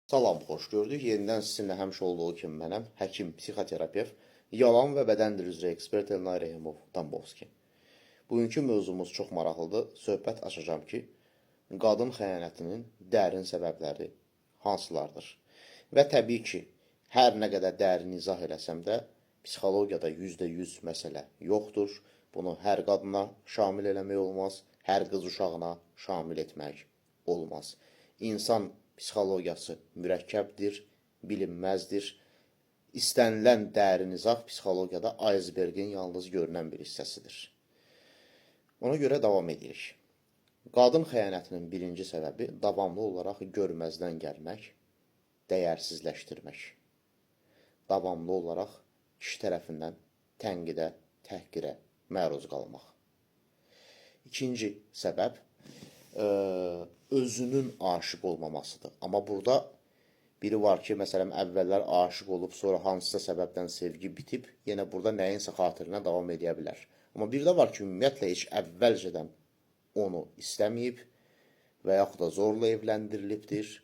Salam, xoş gördük. Yenidən sizinlə həmişə olduğu kimi mənəm, həkim, psixoterapevt, yalan və bədəndir üzrə ekspert Elnay Rəhimov Tambovski. Bugünkü mövzumuz çox maraqlıdır. Söhbət açacağım ki, qadın xəyanətinin dərin səbəbləri hansılardır? Və təbii ki, hər nə qədər dərin izah eləsəm də, psixologiyada %100 məsələ yoxdur. Bunu hər qadına şamil eləmək olmaz, hər qız uşağına şamil etmək olmaz. İnsan psixologiyası mürəkkəbdir, bilinməzdir. İstənilən dərin izah psixologiyada icebergin yalnız görünən bir hissəsidir. Ona görə davam edirik. Qadın xəyanətinin birinci səbəbi davamlı olaraq görməzdən gəlmək, dəyərsizləşdirmək. Davamlı olaraq kişi tərəfindən tənqidə, təhqirə məruz qalmaq. İkinci səbəb özünün aşıq olmamasıdır. Amma burada biri var ki, məsələn, əvvəllər aşıq olub, sonra hansısa səbəbdən sevgi bitib, yenə burada nəyinsə xatirinə davam edə bilər. Amma bir də var ki, ümumiyyətlə heç əvvəlcədən onu istəməyib və yaxud da zorla evləndirilibdir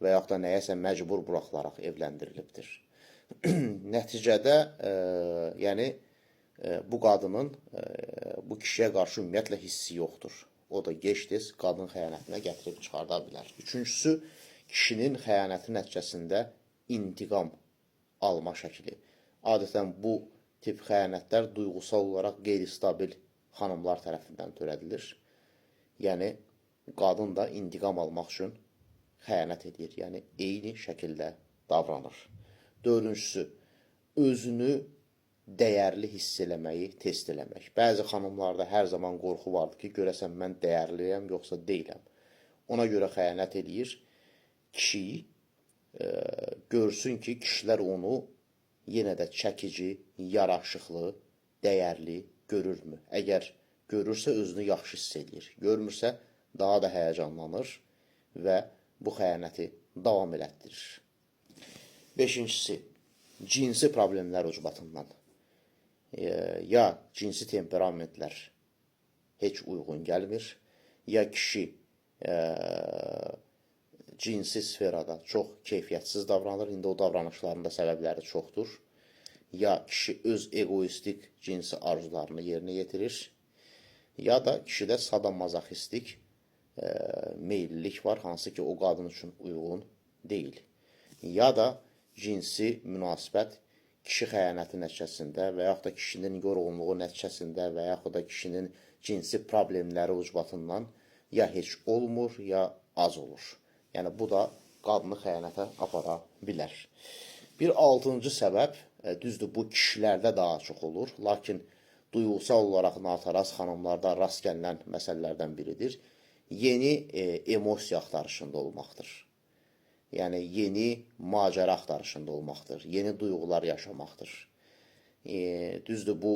və yaxud da nəyəsə məcbur buraxılaraq evləndirilibdir. Nəticədə, bu qadının bu kişiyə qarşı ümumiyyətlə hissi yoxdur. O da gec-tez qadın xəyanətinə gətirib çıxarda bilər. Üçüncüsü, kişinin xəyanəti nəticəsində intiqam alma şəkli. Adətən bu tip xəyanətlər duyğusal olaraq qeyri-stabil xanımlar tərəfindən törədilir. Yəni, qadın da intiqam almaq üçün xəyanət edir. Yəni, eyni şəkildə davranır. Dördüncüsü, özünü dəyərli hiss eləməyi test eləmək. Bəzi xanımlarda hər zaman qorxu vardır ki, görəsən mən dəyərliyəm, yoxsa deyiləm. Ona görə xəyanət edir. Kişiyi görsün ki, kişilər onu yenə də çəkici, yaraşıqlı, dəyərli görürmü? Əgər görürsə, özünü yaxşı hiss edir. Görmürsə, daha da həyəcanlanır və bu xəyanəti davam elətdirir. Beşincisi, cinsi problemlər ucbatından. Ya cinsi temperamentlər heç uyğun gəlmir, ya kişi cinsi sferada çox keyfiyyətsiz davranır, indi o davranışlarında səbəbləri çoxdur, ya kişi öz egoistik cinsi arzularını yerinə yetirir, ya da kişidə sadomazoxistik meyillilik var, hansı ki o qadın üçün uyğun deyil, ya da cinsi münasibət kişi xəyanəti nəticəsində və yaxud da kişinin yorğunluğu nəticəsində və yaxud da kişinin cinsi problemləri ucbatından ya heç olmur, ya az olur. Yəni, bu da qadını xəyanətə apara bilər. Bir altıncı səbəb, düzdür, bu kişilərdə daha çox olur, lakin duyğusal olaraq nataraz xanımlarda rast gələn məsələlərdən biridir. Yeni emosiya axtarışında olmaqdır. Yəni, yeni macəra axtarışında olmaqdır, yeni duyğular yaşamaqdır. Düzdür, bu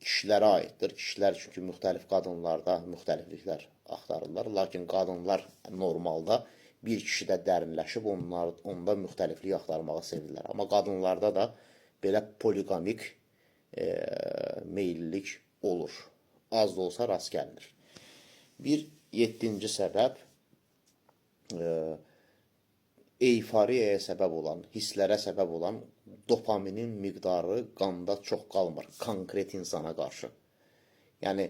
kişilərə aiddir. Kişilər çünki müxtəlif qadınlarda müxtəlifliklər axtarırlar. Lakin qadınlar normalda bir kişidə dərinləşib, onda müxtəliflik axtarmağı sevirlər. Amma qadınlarda da belə poliqamik meyillilik olur. Az da olsa rast gəlinir. Bir yeddinci səbəb, eyfariyaya səbəb olan, hisslərə səbəb olan dopaminin miqdarı qanda çox qalmır, konkret insana qarşı. Yəni,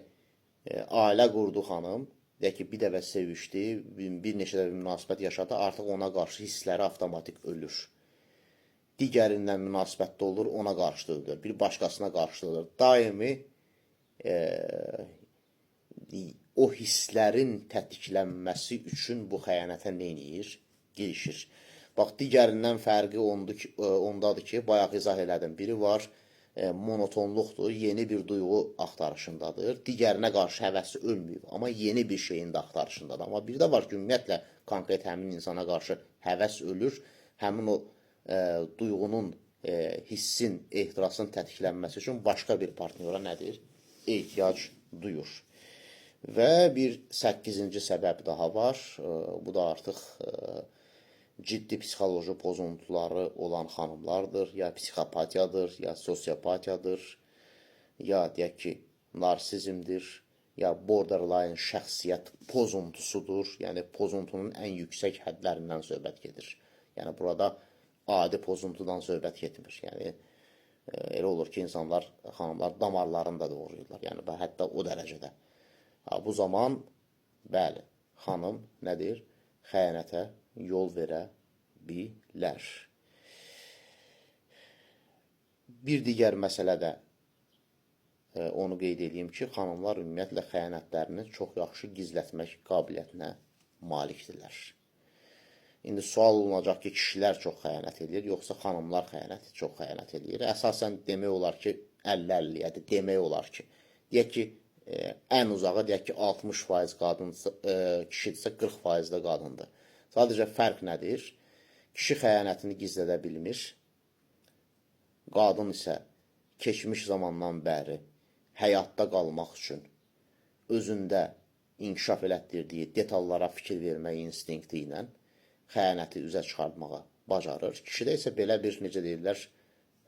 ailə qurdu xanım, deyək ki, bir dəfə sevişdi, bir neçə dəfə münasibət yaşadı, artıq ona qarşı hissləri avtomatik ölür. Digərindən münasibətdə olur, ona qarşı da ölür, bir başqasına qarşı da ölür. Daimi o hisslərin tətiklənməsi üçün bu xəyanətə neyniyir? Girişir. Bax, digərindən fərqi ondadır ki, bayaq izah elədim, biri var, monotonluqdur, yeni bir duyğu axtarışındadır, digərinə qarşı həvəsi ölməyib, amma yeni bir şeyin də axtarışındadır. Amma bir də var ki, ümumiyyətlə, konkret həmin insana qarşı həvəs ölür, həmin o duyğunun, hissin, ehtirasın tətiklənməsi üçün başqa bir partniyora nədir? Ehtiyac duyur. Və bir 8-ci səbəb daha var, bu da artıq ciddi psixoloji pozuntuları olan xanımlardır, ya psixopatiyadır, ya sosiopatiyadır, ya deyək ki, narsizmdir, ya borderline şəxsiyyət pozuntusudur, yəni pozuntunun ən yüksək hədlərindən söhbət gedir. Yəni burada adi pozuntudan söhbət getmir. Yəni elə olur ki, insanlar, xanımlar damarlarını da doğrayırlar. Yəni hətta o dərəcədə. Bu zaman bəli, xanım nədir? Xəyanətə yol verə bilər. Bir digər məsələ də onu qeyd edeyim ki, xanımlar ümumiyyətlə xəyanətlərini çox yaxşı gizlətmək qabiliyyətinə malikdirlər. İndi sual olunacaq ki, kişilər çox xəyanət edir, yoxsa xanımlar çox xəyanət edir. Əsasən demək olar ki, 50-50-dir. Demək olar ki, deyək ki, ən uzağı deyək ki, 60% kişidirsə, 40% də qadındır. Sadəcə fərq nədir? Kişi xəyanətini gizlədə bilmir. Qadın isə keçmiş zamandan bəri həyatda qalmaq üçün özündə inkişaf elətdirdiyi detallara fikir vermək instinkti ilə xəyanəti üzə çıxartmağa bacarır. Kişidə isə belə bir, necə deyirlər,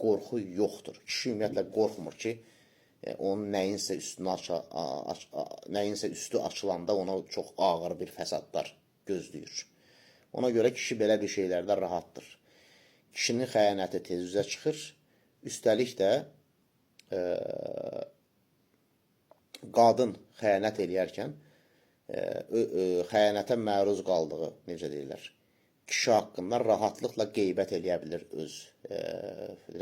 qorxu yoxdur. Kişi ümumiyyətlə qorxmur ki, onun nəyinsə üstü açılanda ona çox ağır bir fəsadlar gözləyir. Ona görə kişi belə bir şeylərdə rahatdır. Kişinin xəyanəti tez üzə çıxır. Üstəlik də qadın xəyanət eləyərkən xəyanətə məruz qaldığı, necə deyirlər, kişi haqqında rahatlıqla qeybət eləyə bilir öz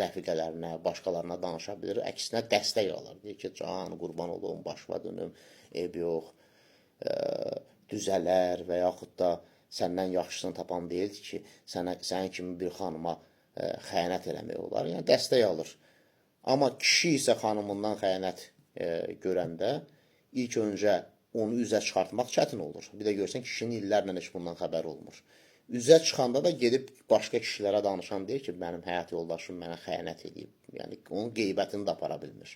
rəfiqələrinə, başqalarına danışa bilir, əksinə dəstək alır. Deyir ki, can, qurban olum, başıma dönüm, ev yox, düzələr və yaxud da səndən yaxşısını tapan deyildi ki, sənin kimi bir xanıma xəyanət eləmək olar. Yəni, dəstək alır. Amma kişi isə xanımından xəyanət görəndə ilk öncə onu üzə çıxartmaq çətin olur. Bir də görsən, kişinin illərlə heç bundan xəbər olmur. Üzə çıxanda da gedib başqa kişilərə danışan deyir ki, mənim həyat yoldaşım mənə xəyanət edib. Yəni, onun qeybətini də apara bilmir.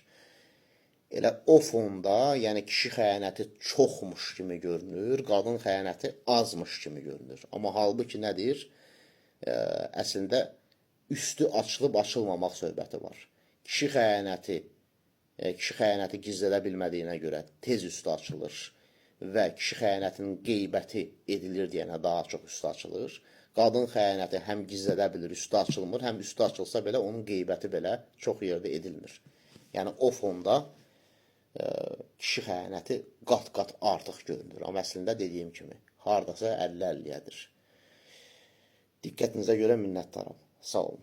Elə o fonda, yəni kişi xəyanəti çoxmuş kimi görünür, qadın xəyanəti azmış kimi görünür. Amma halbuki nədir? Əslində, üstü açılıb açılmamaq söhbəti var. Kişi xəyanəti gizlədə bilmədiyinə görə tez üstü açılır və kişi xəyanətinin qeybəti edilir deyənə daha çox üstü açılır. Qadın xəyanəti həm gizlədə bilir, üstü açılmır, həm üstü açılsa belə onun qeybəti belə çox yerdə edilmir. Yəni o fonda kişi xəyanəti qat-qat artıq görünür. Amma əslində dediyim kimi, hardasa 50-50-yədir. Diqqətinizə görə minnətdaram. Sağ olun.